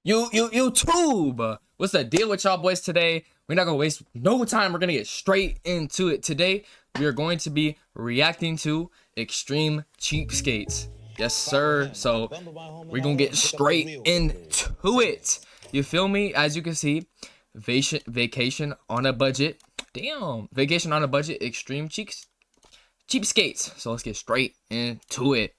YouTube. What's the deal with y'all boys today? We're not gonna waste no time. We're gonna get straight into it. Today, we are going to be reacting to Extreme Cheapskates. Yes, sir. So we're gonna get straight into it. You feel me? As you can see, vacation on a budget. Damn, vacation on a budget. Extreme cheapskates. So let's get straight into it.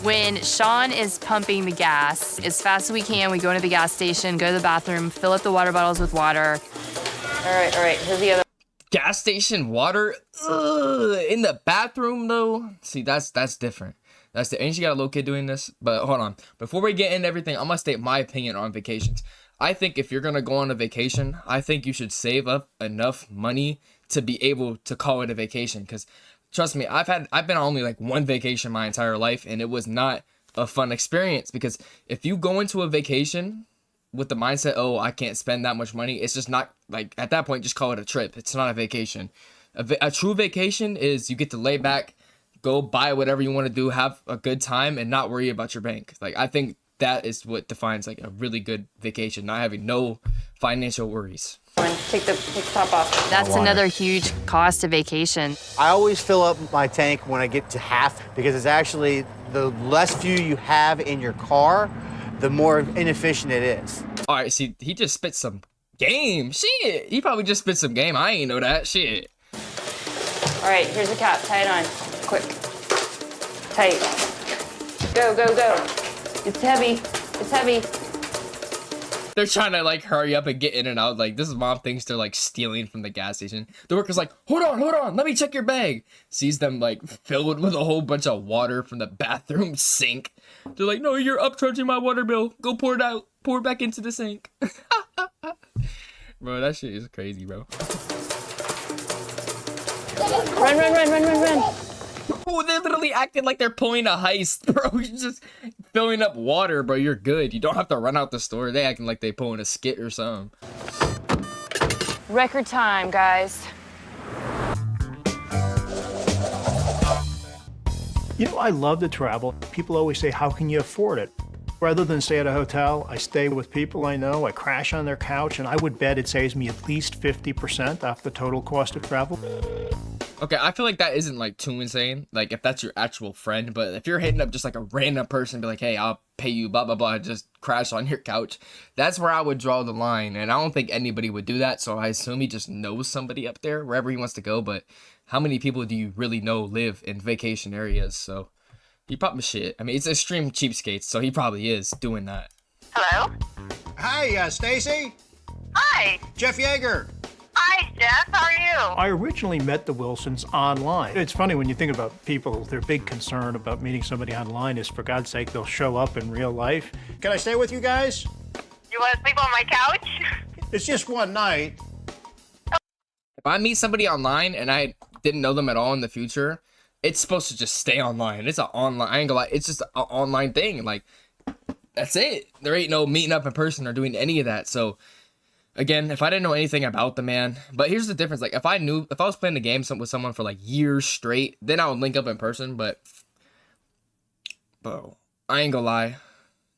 When Sean is pumping the gas, as fast as we can, we go into the gas station, go to the bathroom, fill up the water bottles with water. All right, here's the other. Gas station water? Ugh, in the bathroom though? See, that's different. That's the ain't you got a little kid doing this? But hold on. Before we get into everything, I'm gonna state my opinion on vacations. I think if you're gonna go on a vacation, I think you should save up enough money to be able to call it a vacation. Because trust me, I've been on only like one vacation my entire life, and it was not a fun experience. Because if you go into a vacation with the mindset, oh, I can't spend that much money, it's just not, like, at that point, just call it a trip. It's not a vacation. A true vacation is you get to lay back, go buy whatever you want to do, have a good time, and not worry about your bank. Like, I think that is what defines like a really good vacation, not having no financial worries. Take the top off. That's another huge cost of vacation. I always fill up my tank when I get to half, because it's actually the less fuel you have in your car, the more inefficient it is. All right, see, he just spit some game. Shit, he probably just spit some game. I ain't know that. Shit. All right, here's the cap. Tie it on. Quick. Tight. Go. It's heavy. It's heavy. They're trying to like hurry up and get in and out. Like, this mom thinks they're like stealing from the gas station. The worker's like, hold on, let me check your bag. Sees them like filled with a whole bunch of water from the bathroom sink. They're like, no, you're upcharging my water bill. Go pour it out. Pour it back into the sink. Bro, that shit is crazy, bro. Run. Oh, they're literally acting like they're pulling a heist, bro. You're just filling up water, bro. You're good. You don't have to run out the store. They acting like they pulling a skit or something. Record time, guys. You know, I love to travel. People always say, how can you afford it? Rather than stay at a hotel, I stay with people I know, I crash on their couch, and I would bet it saves me at least 50% off the total cost of travel. Okay, I feel like that isn't like too insane, like if that's your actual friend, but if you're hitting up just like a random person, be like, hey, I'll pay you, blah, blah, blah, just crash on your couch, that's where I would draw the line, and I don't think anybody would do that, so I assume he just knows somebody up there, wherever he wants to go, but how many people do you really know live in vacation areas? So he probably shit. I mean, it's Extreme Cheapskates, so he probably is doing that. Hello? Hi, Stacy. Hi. Jeff Yeager. Hi, Jeff. How are you? I originally met the Wilsons online. It's funny when you think about people, their big concern about meeting somebody online is, for God's sake, they'll show up in real life. Can I stay with you guys? You want to sleep on my couch? It's just one night. If I meet somebody online and I didn't know them at all in the future, it's supposed to just stay online. It's an online, I ain't gonna lie, it's just an online thing. Like, that's it. There ain't no meeting up in person or doing any of that. So, again, if I didn't know anything about the man, but here's the difference. Like, if I was playing the game with someone for like years straight, then I would link up in person. But, bro, I ain't gonna lie.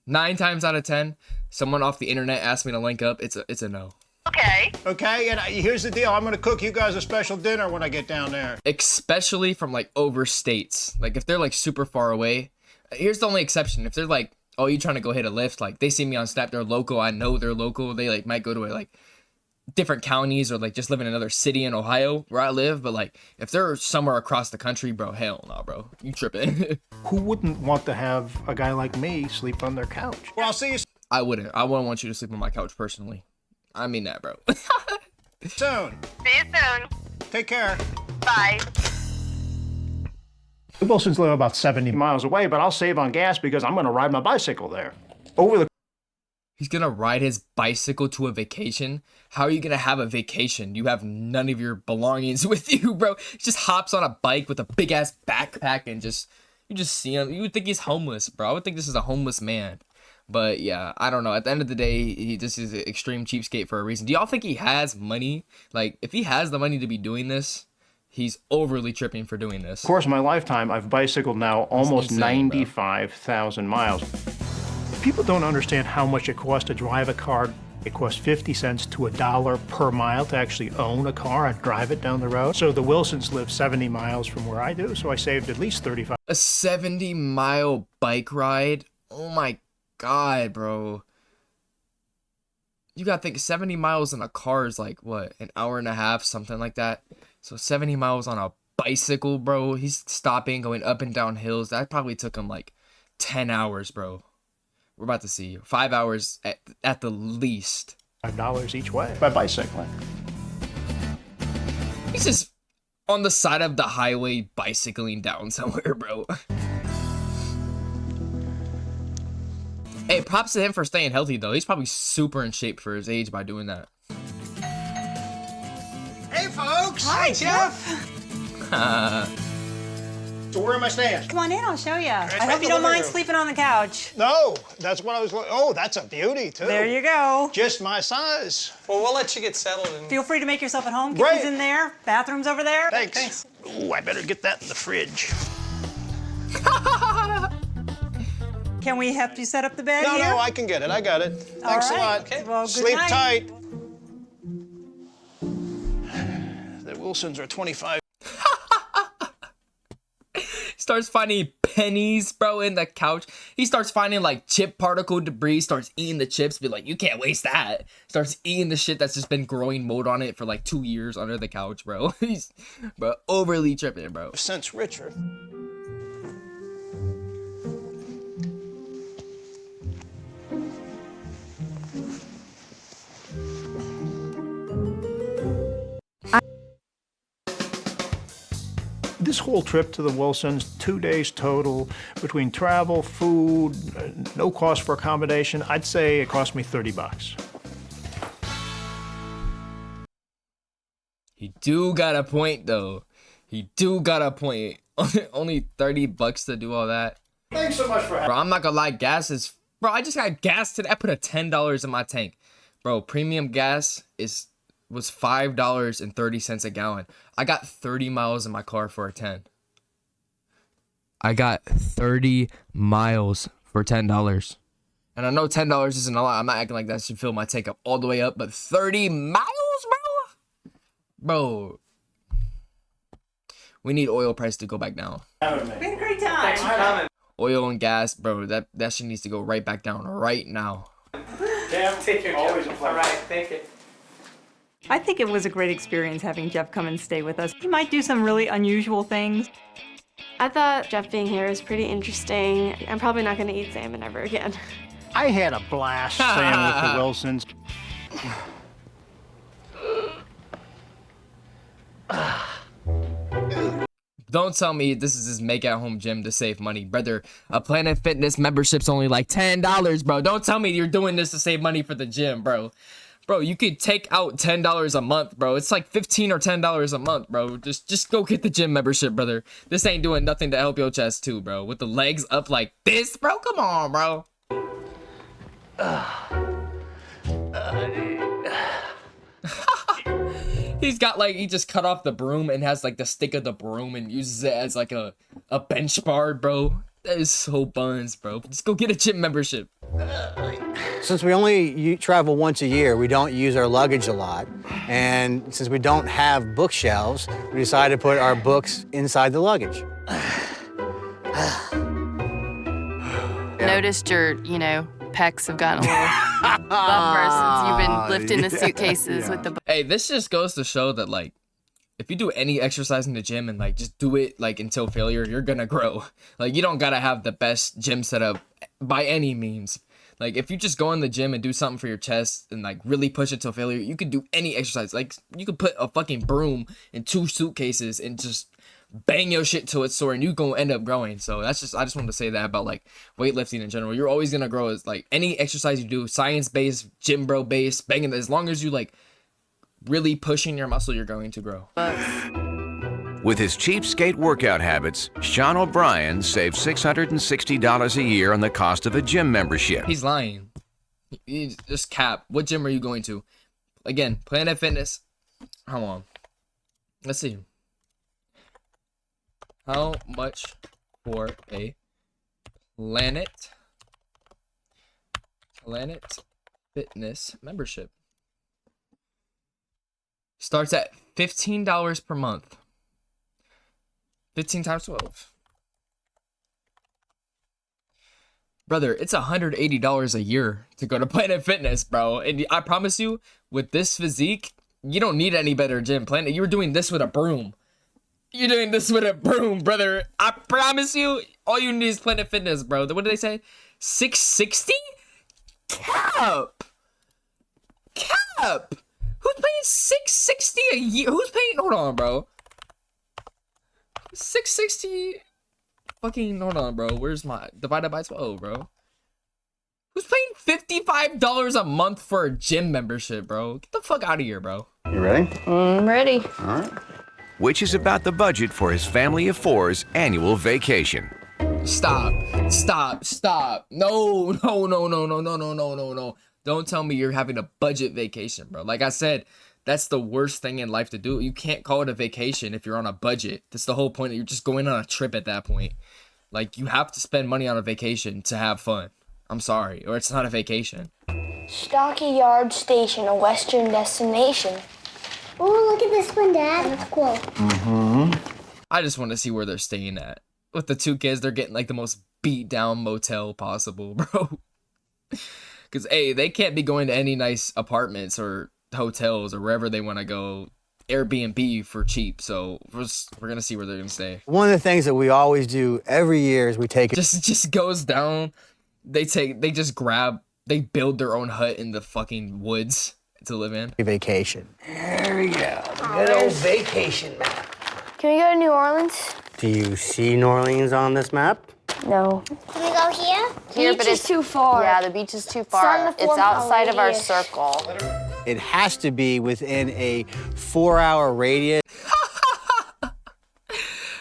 9 times out of 10, someone off the internet asks me to link up. It's a no. Okay. Okay, and here's the deal. I'm going to cook you guys a special dinner when I get down there. Especially from like over states. Like, if they're like super far away, here's the only exception. If they're like, oh, you trying to go hit a lift, like they see me on Snap, they're local, I know they're local, they like might go to like different counties or like just live in another city in Ohio where I live, but like if they're somewhere across the country, bro, hell no, bro, you tripping. Who wouldn't want to have a guy like me sleep on their couch? Well, I'll see you I wouldn't want you to sleep on my couch personally. I mean that, bro. soon. See you soon. Take care. Bye. The Wilsons live about 70 miles away, but I'll save on gas because I'm going to ride my bicycle there. He's gonna ride his bicycle to a vacation? How are you gonna have a vacation? You have none of your belongings with you, bro. He just hops on a bike with a big ass backpack and you just see him. You would think he's homeless, bro. I would think this is a homeless man. But yeah, I don't know. At the end of the day, this is an extreme cheapskate for a reason. Do y'all think he has money? Like, if he has the money to be doing this, he's overly tripping for doing this. Of course, in my lifetime, I've bicycled now almost insane, bro. 95,000 miles. People don't understand how much it costs to drive a car. It costs 50 cents to $1 per mile to actually own a car and drive it down the road. So the Wilsons live 70 miles from where I do, so I saved at least 35. A 70-mile bike ride? Oh my god, bro. You gotta think 70 miles in a car is like, what, an hour and a half, something like that. So 70 miles on a bicycle, bro. He's stopping, going up and down hills. That probably took him like 10 hours, bro. We're about to see 5 hours at the least. $5 each way by bicycling. He's just on the side of the highway bicycling down somewhere, bro. Hey, props to him for staying healthy, though. He's probably super in shape for his age by doing that. Hey, folks. Hi, Jeff. So where am I staying? Come on in, I'll show you. I right hope you in the don't mind living room. sleeping on the couch. No, that's what I was. Oh, that's a beauty too. There you go. Just my size. Well, we'll let you get settled and Feel free to make yourself at home. Great. Kitchen's in there, bathroom's over there. Thanks. Ooh, I better get that in the fridge. Can we help you set up the bed No, here? no, I can get it. I got it. Thanks right. a lot. Okay. Well, good Sleep night. tight. The Wilsons are 25. Starts finding pennies, bro, in the couch. He starts finding like chip particle debris, starts eating the chips, be like, you can't waste that. Starts eating the shit that's just been growing mold on it for like 2 years under the couch, bro. He's, bro, overly tripping, bro. Cents richer. This whole trip to the Wilsons, 2 days total, between travel, food, no cost for accommodation, I'd say it cost me $30. He do got a point, though. He do got a point. Only $30 to do all that. Thanks so much for having me. Bro, I'm not gonna lie, gas is... Bro, I just got gas today. I put a $10 in my tank. Bro, premium gas was $5.30 a gallon. I got 30 miles in my car for a 10. I got 30 miles for $10. And I know $10 isn't a lot. I'm not acting like that should fill my tank up all the way up, but 30 miles, bro? Bro. We need oil price to go back down. We had a great time. Oil and gas, bro, that shit needs to go right back down right now. take care. Always a pleasure. All right, thank you. I think it was a great experience having Jeff come and stay with us. He might do some really unusual things. I thought Jeff being here was pretty interesting. I'm probably not going to eat salmon ever again. I had a blast staying with the Wilsons. Don't tell me this is his make-at-home gym to save money, brother. A Planet Fitness membership's only like $10, bro. Don't tell me you're doing this to save money for the gym, bro. Bro, you could take out $10 a month, bro. It's like $15 or $10 a month, bro. Just go get the gym membership, brother. This ain't doing nothing to help your chest too, bro. With the legs up like this, bro. Come on, bro. He's got like, he just cut off the broom and has like the stick of the broom and uses it as like a bench bar, bro. That is so buns, bro. Just go get a gym membership. Since we only travel once a year, we don't use our luggage a lot. And since we don't have bookshelves, we decided to put our books inside the luggage. Noticed your, pecs have gotten a little buffer since you've been lifting the suitcases with the. Hey, this just goes to show that like, if you do any exercise in the gym and like just do it like until failure, you're gonna grow. Like you don't gotta have the best gym setup by any means. Like if you just go in the gym and do something for your chest and like really push it till failure, you could do any exercise. Like you could put a fucking broom in 2 suitcases and just bang your shit till it's sore and you gonna end up growing. So I just wanted to say that about like weightlifting in general. You're always gonna grow as like any exercise you do, science-based, gym bro based, banging, as long as you like really pushing your muscle, you're going to grow. With his cheapskate workout habits, Sean O'Brien saved $660 a year on the cost of a gym membership. He's lying. He just cap. What gym are you going to? Again, Planet Fitness. How long? Let's see. How much for a Planet Planet Fitness membership. Starts at $15 per month. 15 times 12. Brother, it's $180 a year to go to Planet Fitness, bro. And I promise you, with this physique, you don't need any better gym. Planet, you were doing this with a broom. You're doing this with a broom, brother. I promise you, all you need is Planet Fitness, bro. What did they say? 660? Cap. Who's paying 660 a year? Who's paying? Hold on, bro. 660. Fucking hold on, bro. Where's my divided by 12, bro? Who's paying $55 a month for a gym membership, bro? Get the fuck out of here, bro. You ready? I'm ready. All right. Which is about the budget for his family of four's annual vacation. Stop. No. Don't tell me you're having a budget vacation, bro. Like I said, that's the worst thing in life to do. You can't call it a vacation if you're on a budget. That's the whole point. You're just going on a trip at that point. Like, you have to spend money on a vacation to have fun. I'm sorry, or it's not a vacation. Stockyard Station, a western destination. Oh, look at this one, Dad. That's cool. Mm-hmm. I just want to see where they're staying at. With the two kids, they're getting like the most beat down motel possible, bro. Because, hey, they can't be going to any nice apartments or hotels or wherever they want to go. Airbnb for cheap. So we're going to see where they're going to stay. One of the things that we always do every year is we take just goes down. They build their own hut in the fucking woods to live in. a vacation. There we go. Good old vacation map. Can we go to New Orleans? Do you see New Orleans on this map? No. Can we go here? Here, Beach but is too far. Yeah, the beach is too on far. the It's fourth outside of our radius. circle. It has to be within a 4-hour radius.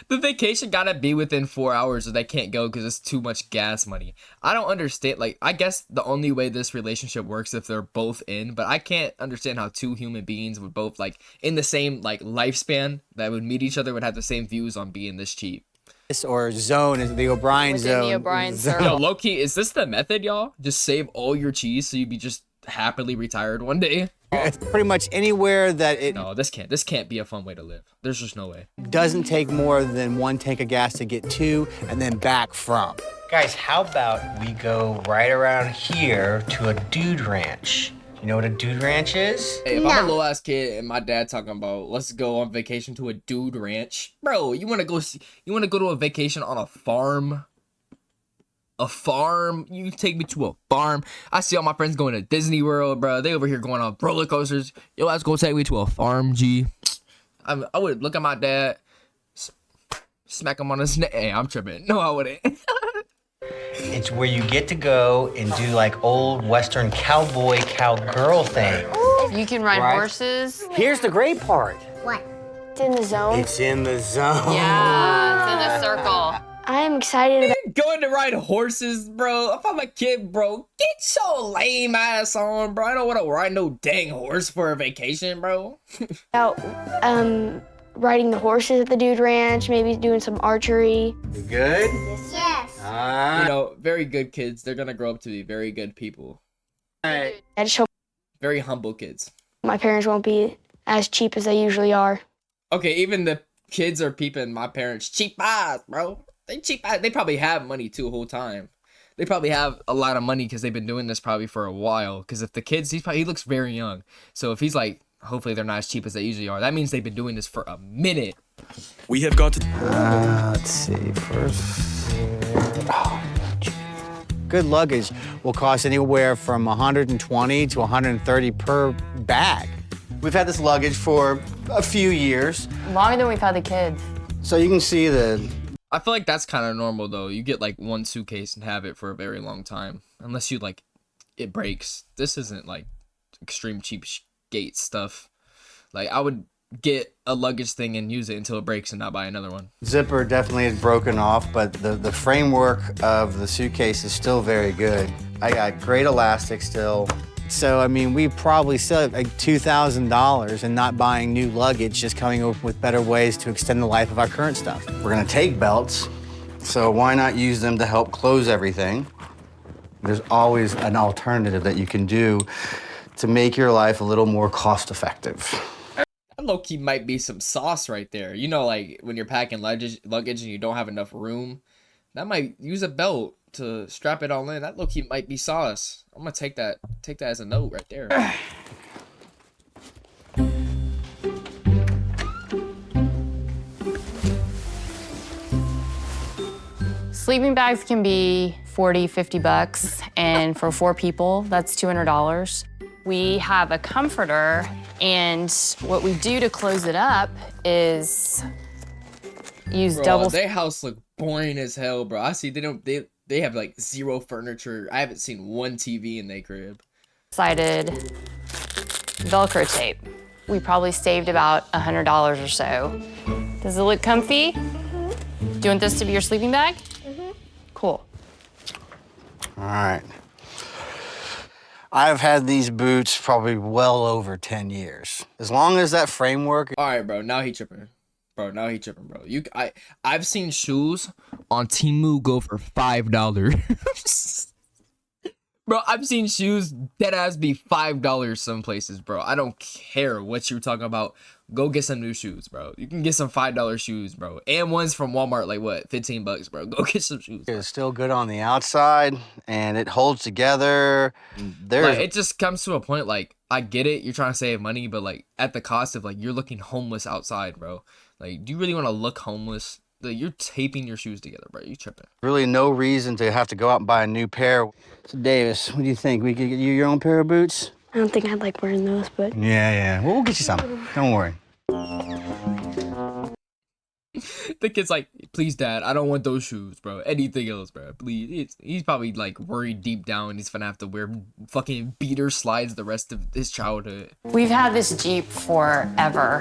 The vacation gotta be within 4 hours or they can't go because it's too much gas money. I don't understand. Like, I guess the only way this relationship works if they're both in, but I can't understand how two human beings would both, like, in the same, like, lifespan that would meet each other would have the same views on being this cheap. Or zone is the O'Brien Within zone. the O'Brien Zone. circle. Yo, low-key, is this the method, y'all? Just save all your cheese so you'd be just happily retired one day? It's pretty much anywhere that it No, this can't be a fun way to live. There's just no way. doesn't take more than one tank of gas to get to and then back from. Guys, how about we go right around here to a dude ranch? You know what a dude ranch is? Hey, if I'm a little ass kid and my dad talking about let's go on vacation to a dude ranch, bro, you want to go to a vacation on a farm? A farm? You take me to a farm? I see all my friends going to Disney World, bro. They over here going on roller coasters. Yo, let's go take me to a farm, G. I would look at my dad, smack him on his neck. Hey, I'm tripping. No, I wouldn't. It's where you get to go and do like old Western cowboy, cowgirl thing. You can ride Right. horses. Here's the great part. What? It's in the zone. It's in the zone. Yeah, it's in a circle. I am excited about Going to ride horses, bro. If I'm a kid, bro, get your lame ass on, bro. I don't want to ride no dang horse for a vacation, bro. riding the horses at the dude ranch, maybe doing some archery. You good? Yes. All right. You know, very good kids. They're gonna grow up to be very good people. I just hope Very humble kids. my parents won't be as cheap as they usually are. Okay, even the kids are peeping my parents cheap ass, bro. They cheap ass. They probably have money too the whole time. They probably have a lot of money because they've been doing this probably for a while. Because if the kids, he looks very young. So if he's like, hopefully they're not as cheap as they usually are. That means they've been doing this for a minute. We have gone to... Let's see, first. Good luggage will cost anywhere from $120 to $130 per bag. We've had this luggage for a few years. Longer than we've had the kids. So you can see I feel like that's kind of normal though. You get like one suitcase and have it for a very long time. Unless you like, it breaks. This isn't like extreme cheapskate stuff. Like I would get a luggage thing and use it until it breaks and not buy another one. zipper definitely is broken off, but the framework of the suitcase is still very good. I got great elastic still. So, I mean, we probably still have like $2,000 and not buying new luggage, just coming up with better ways to extend the life of our current stuff. We're gonna take belts, so why not use them to help close everything? There's always an alternative that you can do to make your life a little more cost-effective. That low-key might be some sauce right there. You know, like when you're packing luggage and you don't have enough room, that might use a belt to strap it all in. That low-key might be sauce. I'm gonna take that as a note right there. Sleeping bags can be $40, $50, and for 4 people, that's $200. We have a comforter, and what we do to close it up is use double. Their house look boring as hell, bro. I see they have like 0 furniture. I haven't seen 1 TV in their crib. Sided Velcro tape. We probably saved about $100 or so. Does it look comfy? Do you want this to be your sleeping bag? Cool. All right. I've had these boots probably well over 10 years. As long as that framework... All right, bro. Now he tripping. Bro. I've seen shoes on Temu go for $5. Bro, I've seen shoes deadass be $5 some places, bro. I don't care what you're talking about. Go get some new shoes, bro. You can get some $5 shoes, bro. And ones from Walmart, like what, $15, bro. Go get some shoes. It's still good on the outside, and it holds together. Like, it just comes to a point, like, I get it, you're trying to save money, but like at the cost of like you're looking homeless outside, bro. Like, do you really want to look homeless? Like, you're taping your shoes together, bro. You tripping. Really no reason to have to go out and buy a new pair. So Davis, what do you think? We could get you your own pair of boots? I don't think I'd like wearing those, but... Yeah. Well, we'll get you some. Don't worry. The kid's like, please, Dad, I don't want those shoes, bro. Anything else, bro. Please. He's probably like worried deep down he's gonna have to wear fucking beater slides the rest of his childhood. We've had this Jeep forever.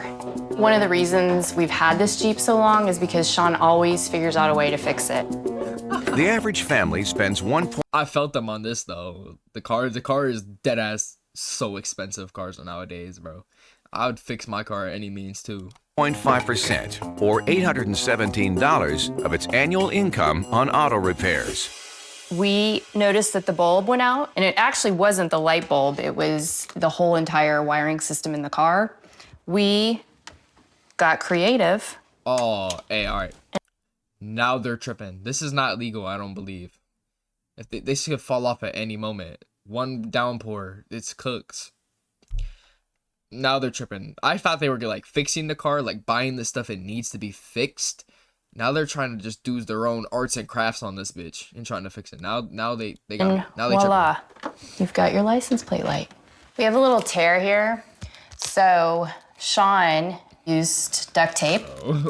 One of the reasons we've had this Jeep so long is because Sean always figures out a way to fix it. The average family spends I felt them on this though. The car is dead ass so expensive. Cars nowadays, bro. I would fix my car at any means too. 0.5% or $817 of its annual income on auto repairs. We noticed that the bulb went out, and it actually wasn't the light bulb, it was the whole entire wiring system in the car. We got creative. Oh, hey, all right. Now they're tripping. This is not legal, I don't believe. If they should fall off at any moment. One downpour, it's cooks. Now they're tripping. I thought they were like fixing the car, like buying the stuff it needs to be fixed. Now they're trying to just do their own arts and crafts on this bitch and trying to fix it. Now they got me. Now they voila, you've got your license plate light. We have a little tear here. So Sean used duct tape,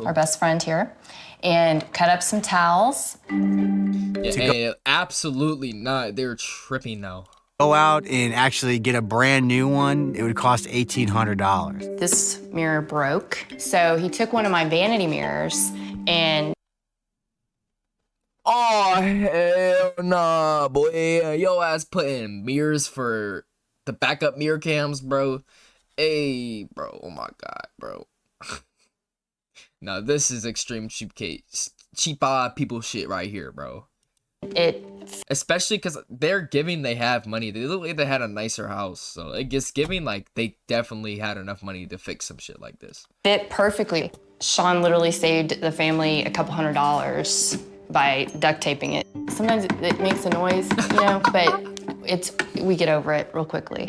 our best friend here, and cut up some towels. Yeah, absolutely not. They're tripping now. Go out and actually get a brand new one, it would cost $1,800. This mirror broke, so he took one of my vanity mirrors and... Oh, hell nah, boy. Yo ass putting mirrors for the backup mirror cams, bro. Hey, bro. Oh my God, bro. Now this is extreme cheap people shit right here, bro. Especially because they're giving they have money. They look like they had a nicer house, so it gets giving like they definitely had enough money to fix some shit like this. Fit perfectly. Sean literally saved the family a couple $100 by duct taping it. Sometimes it makes a noise, you know, but we get over it real quickly.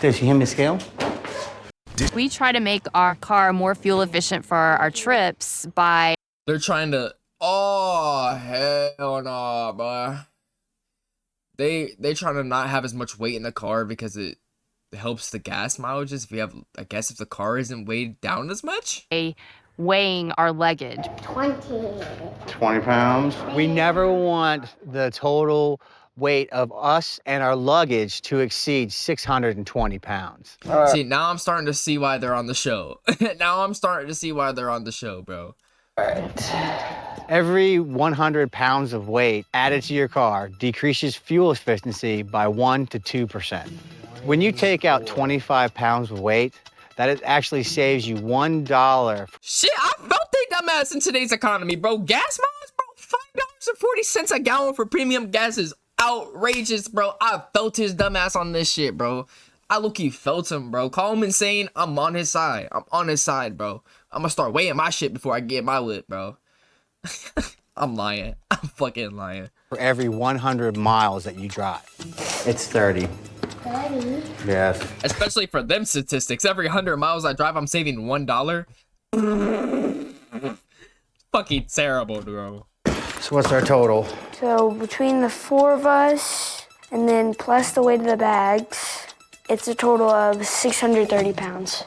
Does she hand me a scale? We try to make our car more fuel efficient for our trips by... They're trying to... Oh, hell no, bro. They trying to not have as much weight in the car because it helps the gas mileages. If you have, I guess if the car isn't weighed down as much? Weighing our luggage. 20 pounds. We never want the total weight of us and our luggage to exceed 620 pounds. See, now I'm starting to see why they're on the show. Now I'm starting to see why they're on the show, bro. All right. Every 100 pounds of weight added to your car decreases fuel efficiency by 1 to 2%. When you take out 25 pounds of weight, that actually saves you $1. Shit, I felt they dumbass in today's economy, bro. Gas miles, bro, $5.40 a gallon for premium gas is outrageous, bro. I felt his dumbass on this shit, bro. I low-key felt him, bro. Call him insane. I'm on his side. I'm on his side, bro. I'm gonna start weighing my shit before I get my whip, bro. I'm lying. I'm fucking lying. For every 100 miles that you drive. It's 30. 30? Yes. Especially for them statistics. Every 100 miles I drive, I'm saving $1. Fucking terrible, bro. So what's our total? So between the 4 of us and then plus the weight of the bags, it's a total of 630 pounds.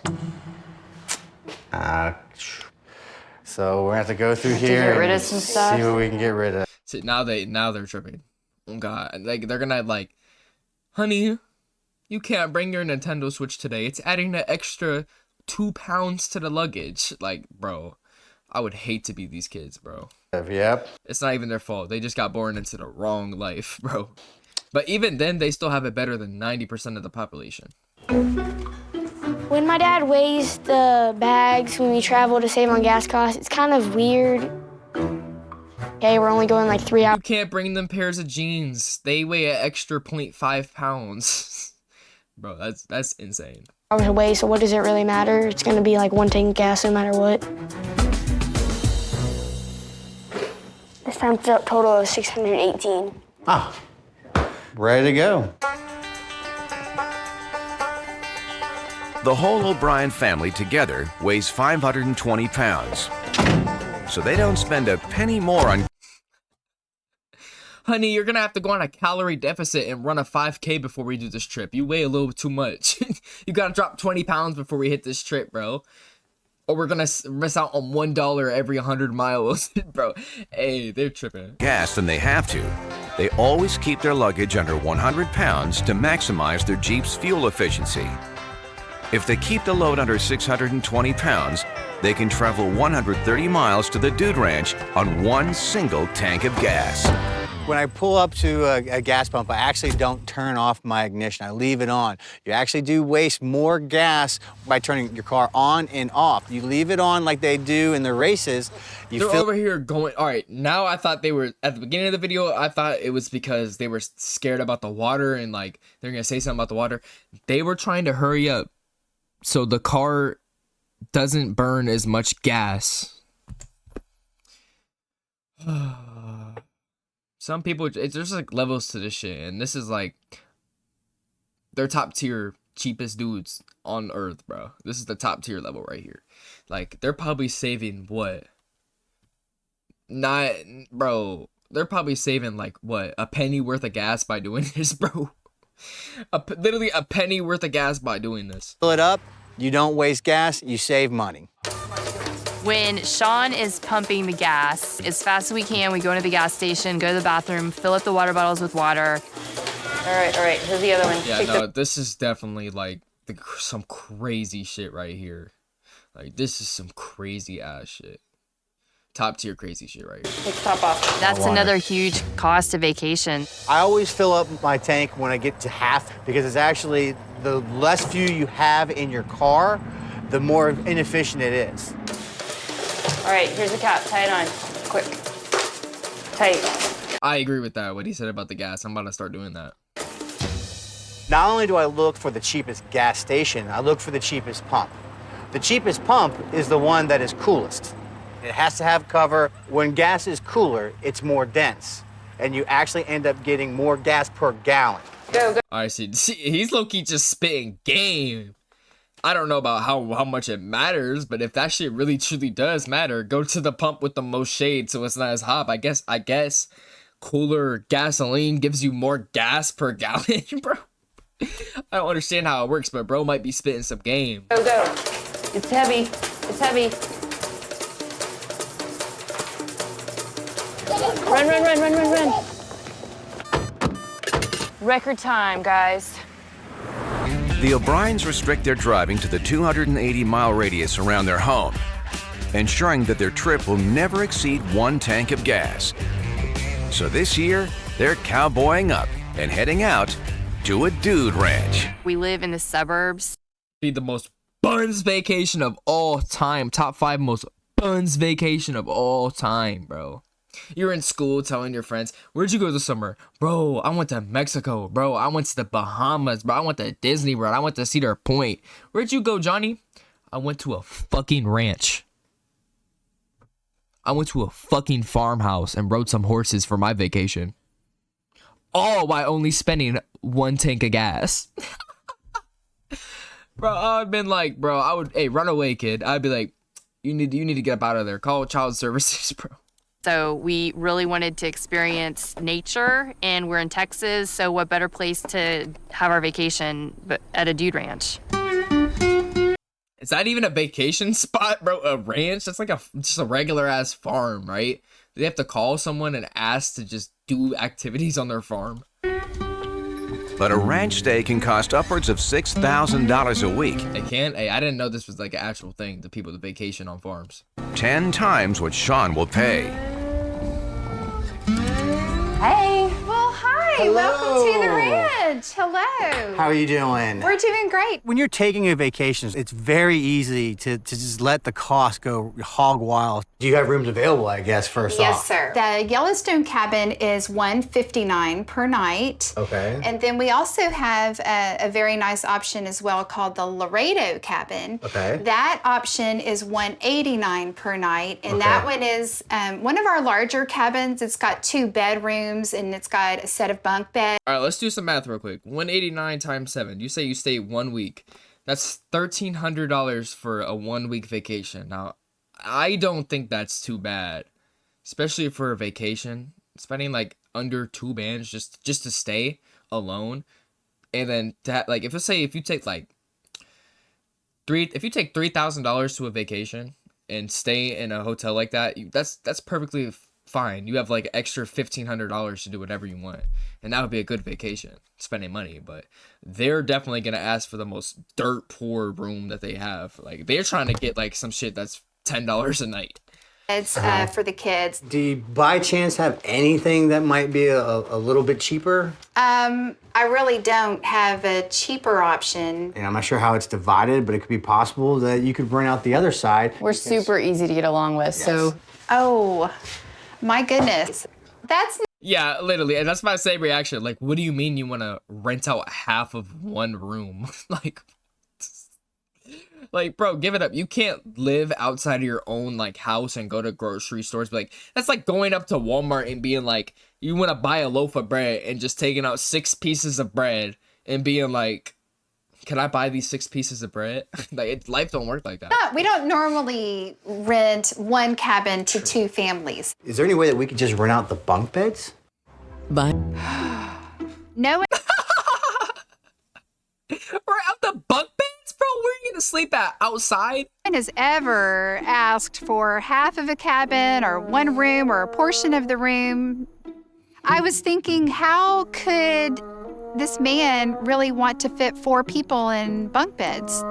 So we're gonna have to go through here get rid and of some stuff. see what we can get rid of. See, now they're tripping. Oh god, like they're gonna like, honey, you can't bring your Nintendo Switch today. It's adding an extra 2 pounds to the luggage. Like, bro, I would hate to be these kids, bro. Yep. It's not even their fault. They just got born into the wrong life, bro. But even then, they still have it better than 90% of the population. When my dad weighs the bags when we travel to save on gas costs, it's kind of weird. Okay, we're only going like 3 hours. You can't bring them pairs of jeans. They weigh an extra 0.5 pounds. Bro, that's insane. Away, so what does it really matter? It's gonna be like 1 tank of gas no matter what. This time it's a total of 618. Ah, ready to go. The whole O'Brien family together weighs 520 pounds. So they don't spend a penny more on... Honey, you're gonna have to go on a calorie deficit and run a 5K before we do this trip. You weigh a little too much. You gotta drop 20 pounds before we hit this trip, bro. Or we're gonna miss out on $1 every 100 miles. Bro, hey, they're tripping. Gas than they have to. They always keep their luggage under 100 pounds to maximize their Jeep's fuel efficiency. If they keep the load under 620 pounds, they can travel 130 miles to the Dude Ranch on 1 single tank of gas. When I pull up to a gas pump, I actually don't turn off my ignition. I leave it on. You actually do waste more gas by turning your car on and off. You leave it on like they do in the races. They're over here going, all right, now I thought they were, at the beginning of the video, I thought it was because they were scared about the water and like, they're gonna say something about the water. They were trying to hurry up so the car doesn't burn as much gas. Some people, there's like levels to this shit, and this is like, they're top tier, cheapest dudes on earth, bro. This is the top tier level right here. Like, they're probably saving what? Bro, they're probably saving like what? A penny worth of gas by doing this, bro. Literally a penny worth of gas by doing this. Fill it up, you don't waste gas, you save money. When Sean is pumping the gas, as fast as we can, we go into the gas station, go to the bathroom, fill up the water bottles with water. All right, here's the other one. Yeah, no, this is definitely like some crazy shit right here. Like, this is some crazy ass shit. Top tier crazy shit right here. Take the top off. That's another huge cost of vacation. I always fill up my tank when I get to half because it's actually the less fuel you have in your car, the more inefficient it is. All right, here's the cap. Tie it on. Quick. Tight. I agree with that, what he said about the gas. I'm about to start doing that. Not only do I look for the cheapest gas station, I look for the cheapest pump. The cheapest pump is the one that is coolest. It has to have cover. When gas is cooler, it's more dense, and you actually end up getting more gas per gallon. Go. All right, see, he's low-key just spitting game. I don't know about how much it matters, but if that shit really truly does matter, go to the pump with the most shade so it's not as hot. I guess cooler gasoline gives you more gas per gallon, bro. I don't understand how it works, but bro might be spitting some game. Go. It's heavy. It's heavy. Run. Record time, guys. The O'Briens restrict their driving to the 280-mile radius around their home, ensuring that their trip will never exceed 1 tank of gas. So this year, they're cowboying up and heading out to a dude ranch. We live in the suburbs. Be the most buns vacation of all time. Top 5 most buns vacation of all time, bro. You're in school telling your friends, where'd you go this summer? Bro, I went to Mexico. Bro, I went to the Bahamas. Bro, I went to Disney World. I went to Cedar Point. Where'd you go, Johnny? I went to a fucking ranch. I went to a fucking farmhouse and rode some horses for my vacation. All while only spending 1 tank of gas. Bro, I've been like, bro, I would, hey, run away, kid. I'd be like, you need to get up out of there. Call child services, bro. So we really wanted to experience nature, and we're in Texas, so what better place to have our vacation but at a dude ranch? Is that even a vacation spot, bro? A ranch? That's like just a regular ass farm, right? They have to call someone and ask to just do activities on their farm. But a ranch stay can cost upwards of $6,000 a week. They can? Hey, I didn't know this was like an actual thing, the people that vacation on farms. 10 times what Sean will pay. Hey. Well, hi. Hello. Welcome to the ranch. Hello. How are you doing? We're doing great. When you're taking a vacation, it's very easy to just let the cost go hog wild. Do you have rooms available, I guess, first Yes, off? sir. The Yellowstone cabin is $159 per night. Okay. And then we also have a very nice option as well called the Laredo cabin. Okay. That option is $189 per night. And Okay. that one is one of our larger cabins. It's got 2 bedrooms and it's got a set of bunk beds. All right, let's do some math real quick. 189 times 7. You say you stay 1 week. That's $1,300 for a 1 week vacation. Now, I don't think that's too bad, especially for a vacation. Spending like under $2 just to stay alone, and then to like if you take like $3,000 to a vacation and stay in a hotel like that, that's perfectly fine. You have like extra $1,500 to do whatever you want, and that would be a good vacation, spending money. But they're definitely gonna ask for the most dirt poor room that they have. Like they're trying to get like some shit that's $10 a night. It's for the kids. Do you by chance have anything that might be a little bit cheaper? I really don't have a cheaper option. And I'm not sure how it's divided, but it could be possible that you could rent out the other side. We're super easy to get along with, so. Oh, my goodness. That's Yeah, literally, and that's my same reaction. Like, what do you mean you want to rent out half of one room? Like, bro, give it up. You can't live outside of your own like house and go to grocery stores. But like, that's like going up to Walmart and being like, you want to buy a loaf of bread and just taking out 6 pieces of bread and being like, can I buy these 6 pieces of bread? Life don't work like that. we don't normally rent one cabin to 2 families. Is there any way that we could just rent out the bunk beds? No. We're out the bunk beds, bro. Where are you gonna sleep at? Outside? one has ever asked for half of a cabin or one room or a portion of the room. I was thinking, how could this man really want to fit 4 people in bunk beds?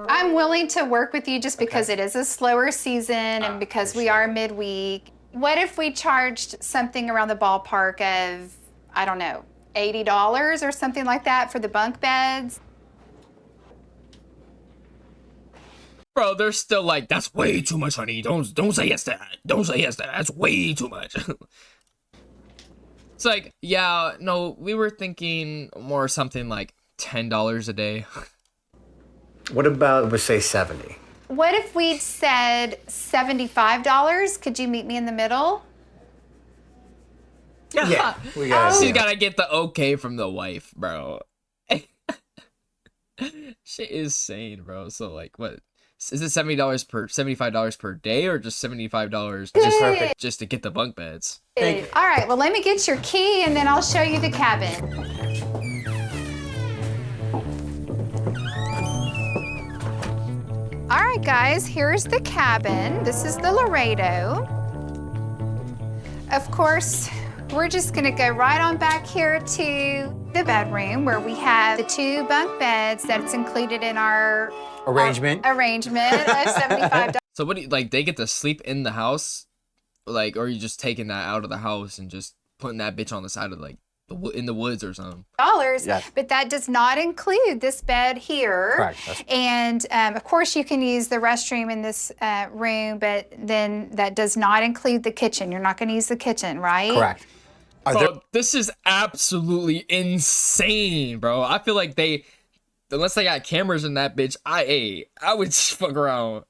I'm willing to work with you just because it is a slower season and because we are midweek. What if we charged something around the ballpark of, I don't know, $80 or something like that for the bunk beds? Bro, they're still like, that's way too much, honey. Don't say yes to that. Don't say yes to that. That's way too much. It's like, yeah, no, we were thinking more something like $10 a day. What about, let's say, 70? What if we'd said $75? Could you meet me in the middle? Yeah, we got She's gotta get the okay from the wife, bro. Shit is sane, bro. So like, what is it? $75 per day, or just $75 just to get the bunk beds? All right, well, let me get your key and then I'll show you the cabin. All right, guys, here's the cabin. This is the Laredo. Of course, we're just gonna go right on back here to the bedroom where we have the 2 bunk beds that's included in our arrangement of $75. So what do you, like, they get to sleep in the house? Like, or are you just taking that out of the house and just putting that bitch on the side of like in the woods or something. Yes. But that does not include this bed here. Correct. And of course, you can use the restroom in this room, but then that does not include the kitchen. You're not going to use the kitchen, right? Correct. Bro, this is absolutely insane, bro. I feel like unless they got cameras in that bitch, I would just fuck around,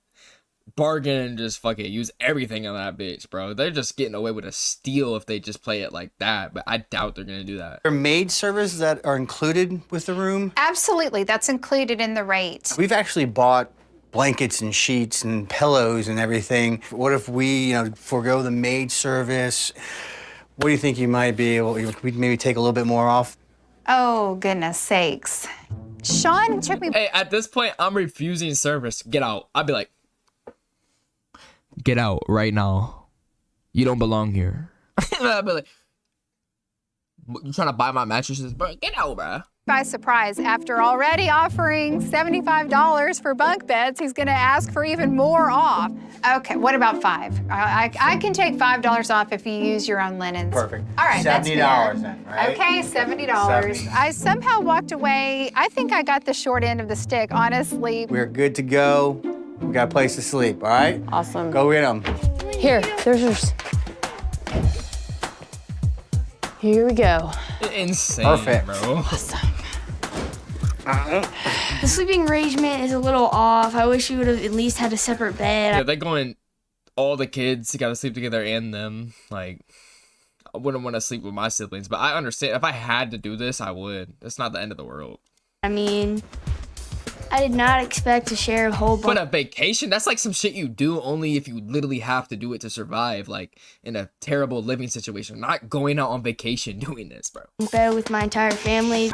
bargain, and just fuck it, use everything in that bitch, bro. They're just getting away with a steal if they just play it like that, but I doubt they're gonna do that. Are maid services that are included with the room? Absolutely, that's included in the rate. We've actually bought blankets and sheets and pillows and everything. What if we, forego the maid service? What do you think you might be able? We'd maybe take a little bit more off. Oh, goodness sakes. Sean took me. Hey, at this point, I'm refusing service. Get out. I'd be like, get out right now. You don't belong here. I'd be like, you trying to buy my mattresses? Bro, get out, bro. By surprise, after already offering $75 for bunk beds, he's going to ask for even more off. Okay, what about $5? I can take $5 off if you use your own linens. Perfect. All right, that's $70 fair. then, right? Okay, $70. 70. I somehow walked away. I think I got the short end of the stick, honestly. We're good to go. We got a place to sleep, all right? Awesome. Go get them. Here, there's yours. Here we go. Insane, Perfect. bro. Awesome. The sleeping arrangement is a little off. I wish you would have at least had a separate bed. Yeah, they're going, all the kids gotta sleep together and them. Like, I wouldn't want to sleep with my siblings, but I understand. If I had to do this, I would. It's not the end of the world. I mean, I did not expect to share a whole But bunch. a vacation, that's like some shit you do only if you literally have to do it to survive, like in a terrible living situation. Not going out on vacation doing this, bro. Bed with my entire family.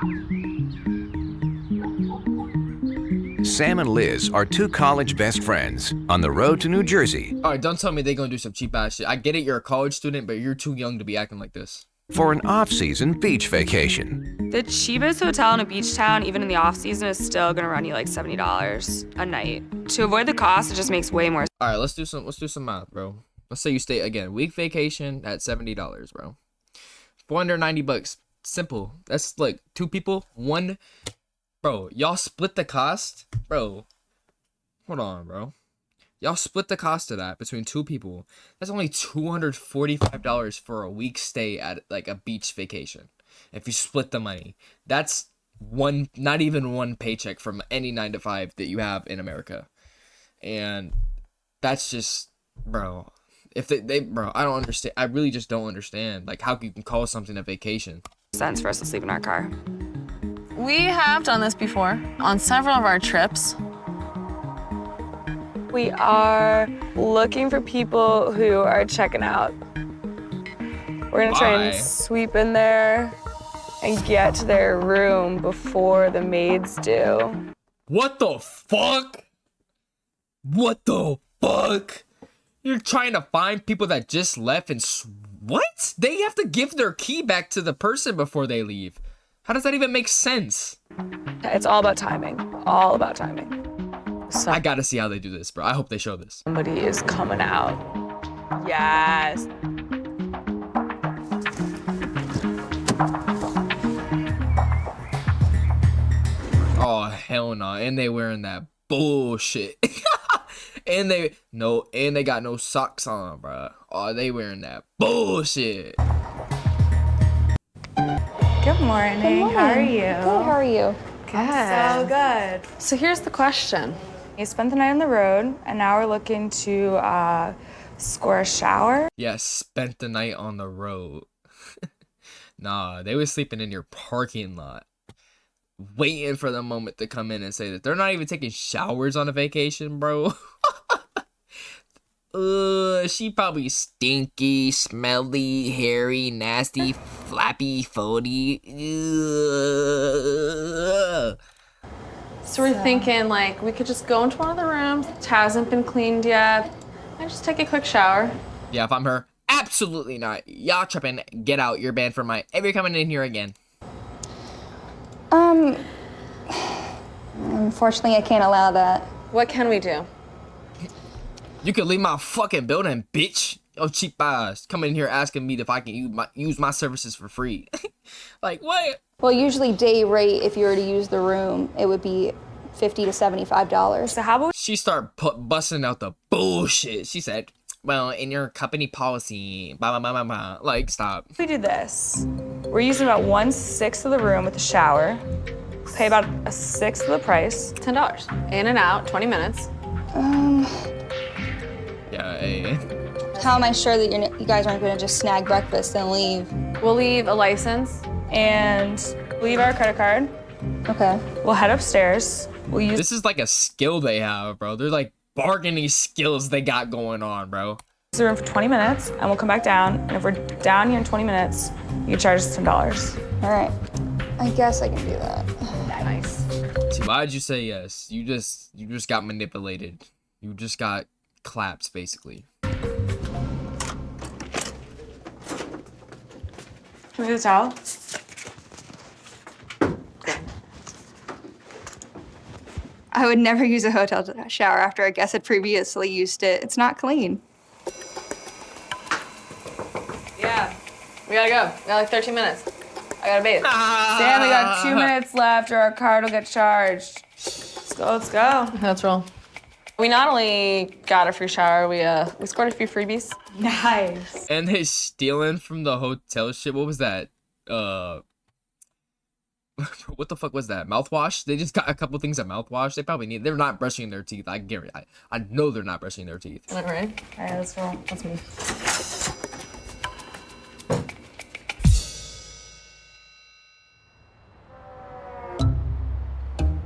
Sam and Liz are two college best friends on the road to New Jersey All right, don't tell me they're gonna do some cheap ass shit. I get it, you're a college student, but you're too young to be acting like this. for an off-season beach vacation. The cheapest hotel in a beach town, even in the off season, is still gonna run you like $70 a night. To avoid the cost, it just makes way more. All right, let's do some math, bro. Let's say you stay again, week vacation at $70, bro. $490. Simple. That's like two people, one. Bro, y'all split the cost, bro. Hold on, bro. Y'all split the cost of that between two people. That's only $245 for a week stay at like a beach vacation. If you split the money, that's not even one paycheck from any 9-to-5 that you have in America. And that's just, bro. If they bro, I don't understand. I really just don't understand like how you can call something a vacation. Sense for us to sleep in our car. We have done this before on several of our trips. We are looking for people who are checking out. We're gonna try Why? and sweep in there and get to their room before the maids do. What the fuck? What the fuck? You're trying to find people that just left and what? They have to give their key back to the person before they leave. How does that even make sense? It's all about timing. All about timing. I gotta see how they do this, bro. I hope they show this. Somebody is coming out. Yes. Oh, hell no. And they wearing that bullshit. and they got no socks on, bro. Oh, they wearing that bullshit. Good morning. How are you? Good, how are you? Good. So good. So here's the question. You spent the night on the road, and now we're looking to score a shower. Yeah, spent the night on the road. Nah, they was sleeping in your parking lot. Waiting for the moment to come in and say that they're not even taking showers on a vacation, bro. She probably stinky, smelly, hairy, nasty, flappy, foldy. So we're thinking like we could just go into one of the rooms, which hasn't been cleaned yet, and just take a quick shower. Yeah, if I'm her, absolutely not. Y'all tripping. Get out. You're banned from my ever coming in here again. Unfortunately, I can't allow that. What can we do? You could leave my fucking building, bitch. Yo, cheap ass, come in here asking me if I can use my services for free. Like, what? Well, usually day rate, if you were to use the room, it would be $50 to $75. So how about She started busting out the bullshit. She said, well, in your company policy, blah, blah, blah, blah, blah. Like, stop. we do this? We're using about 1/6 of the room with the shower. Pay about 1/6 of the price. $10. In and out, 20 minutes. Yeah, hey. How am I sure that you guys aren't going to just snag breakfast and leave? We'll leave a license. And leave our credit card. Okay. We'll head upstairs. We'll use This is like a skill they have, bro. They're like bargaining skills they got going on, bro. the room for 20 minutes, and we'll come back down. And if we're down here in 20 minutes, you can charge us $10. All right. I guess I can do that. Nice. See, why did you say yes? You just got manipulated. You just got clapped, basically. Can we get a towel? I would never use a hotel shower after a guest had previously used it. It's not clean. Yeah. We gotta go. We got like 13 minutes. I gotta bathe. Sam, we got 2 minutes left or our card will get charged. Let's go, let's go. Let's roll. We not only got a free shower, we scored a few freebies. Nice. And they stealing from the hotel shit. What was that? What the fuck was that? Mouthwash? They just got a couple things of mouthwash. They probably need. They're not brushing their teeth. I guarantee. I know they're not brushing their teeth. All right. All right, let's roll. Let's move.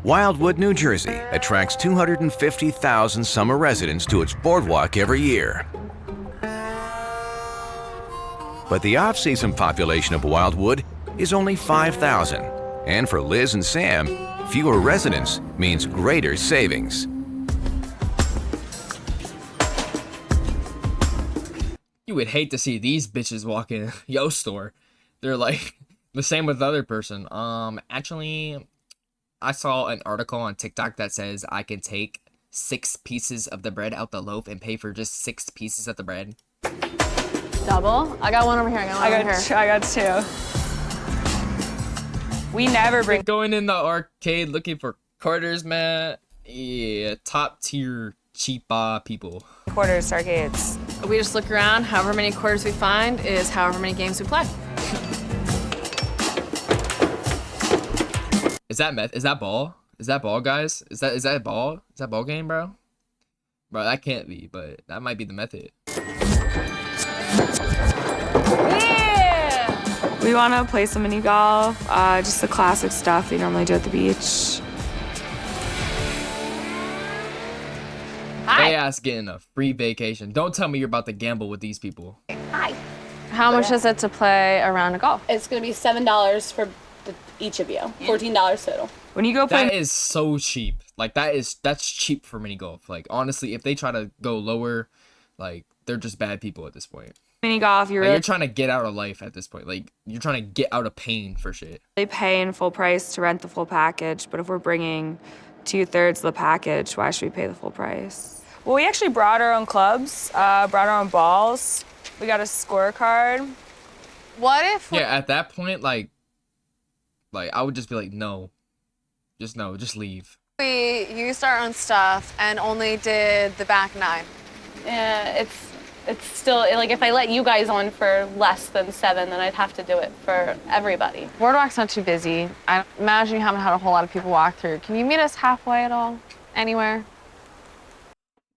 Wildwood, New Jersey attracts 250,000 summer residents to its boardwalk every year. But the off-season population of Wildwood is only 5,000. And for Liz and Sam, fewer residents means greater savings. You would hate to see these bitches walk in Yo store. They're like the same with the other person. Actually, I saw an article on TikTok that says I can take 6 pieces of the bread out the loaf and pay for just 6 pieces of the bread. Double? I got one over here. I got 2. We never bring. Going in the arcade looking for quarters, man. Yeah, top tier cheap people. Quarters, arcades. We just look around. However many quarters we find is however many games we play. Is that meth? Is that ball? Is that ball, guys? Is that ball? Is that ball game, bro? Bro, that can't be, but that might be the method. Yeah! We want to play some mini golf, just the classic stuff we normally do at the beach. They ass getting a free vacation. Don't tell me you're about to gamble with these people. Hi. How much is it to play a round of golf? It's gonna be $7 for each of you. $14 total. When you go play, that is so cheap. Like that's cheap for mini golf. Like honestly, if they try to go lower, like they're just bad people at this point. Mini golf, you're trying to get out of life at this point. Like you're trying to get out of pain for shit. They pay in full price to rent the full package, but if we're bringing 2/3 of the package, why should we pay the full price? Well, we actually brought our own clubs, brought our own balls. We got a scorecard. What if? Yeah, at that point, like I would just be like, no, just leave. We used our own stuff and only did the back 9. Yeah, it's still, like, if I let you guys on for less than 7, then I'd have to do it for everybody. Boardwalk's not too busy. I imagine you haven't had a whole lot of people walk through. Can you meet us halfway at all? Anywhere?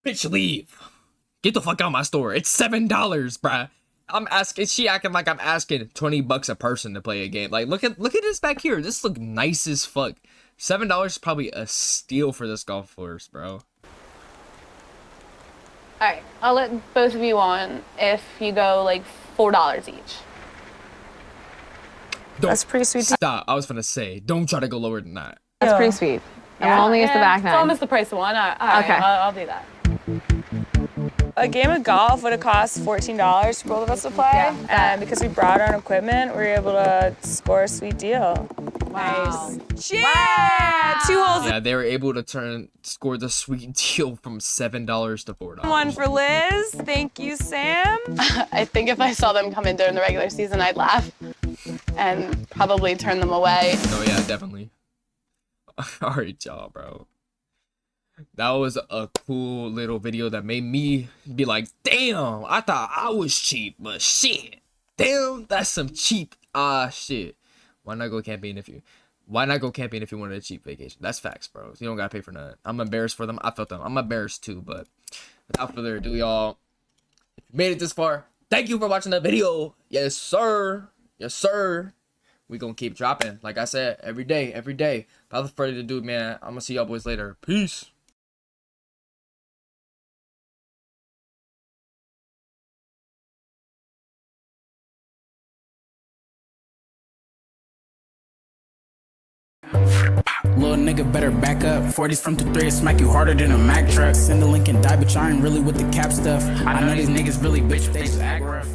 Bitch, leave. Get the fuck out of my store. It's $7, bruh. I'm asking. She acting like I'm asking $20 a person to play a game. Like, look at this back here. This look nice as fuck. $7 is probably a steal for this golf course, bro. All right, I'll let both of you on if you go like $4 each. That's pretty sweet. Stop. I was gonna say, don't try to go lower than that. That's pretty sweet. And we'll only use the back 9. It's almost the price of one. All right, Okay. I'll do that. A game of golf would have cost $14 for both of us to play, and because we brought our own equipment, we were able to score a sweet deal. Nice. Yeah! 2 holes. Yeah, they were able to score the sweet deal from $7 to $4. One for Liz. Thank you, Sam. I think if I saw them come in during the regular season, I'd laugh and probably turn them away. Oh yeah, definitely. All right, y'all, bro. That was a cool little video that made me be like, damn, I thought I was cheap, but shit. Damn, that's some cheap shit. Why not go camping if you wanted a cheap vacation? That's facts, bro. You don't gotta pay for nothing. I'm embarrassed for them. I felt them. I'm embarrassed too, but without further ado, y'all, if you made it this far, thank you for watching the video. Yes, sir. Yes, sir. We gonna keep dropping, like I said, every day. Without further ado, man, I'm gonna see y'all boys later. Peace. Little nigga better back up. 40s from 2-3, smack you harder than a Mack truck. Send the link and die, but y'all ain't really with the cap stuff. I know these niggas really bitch, they just act rough.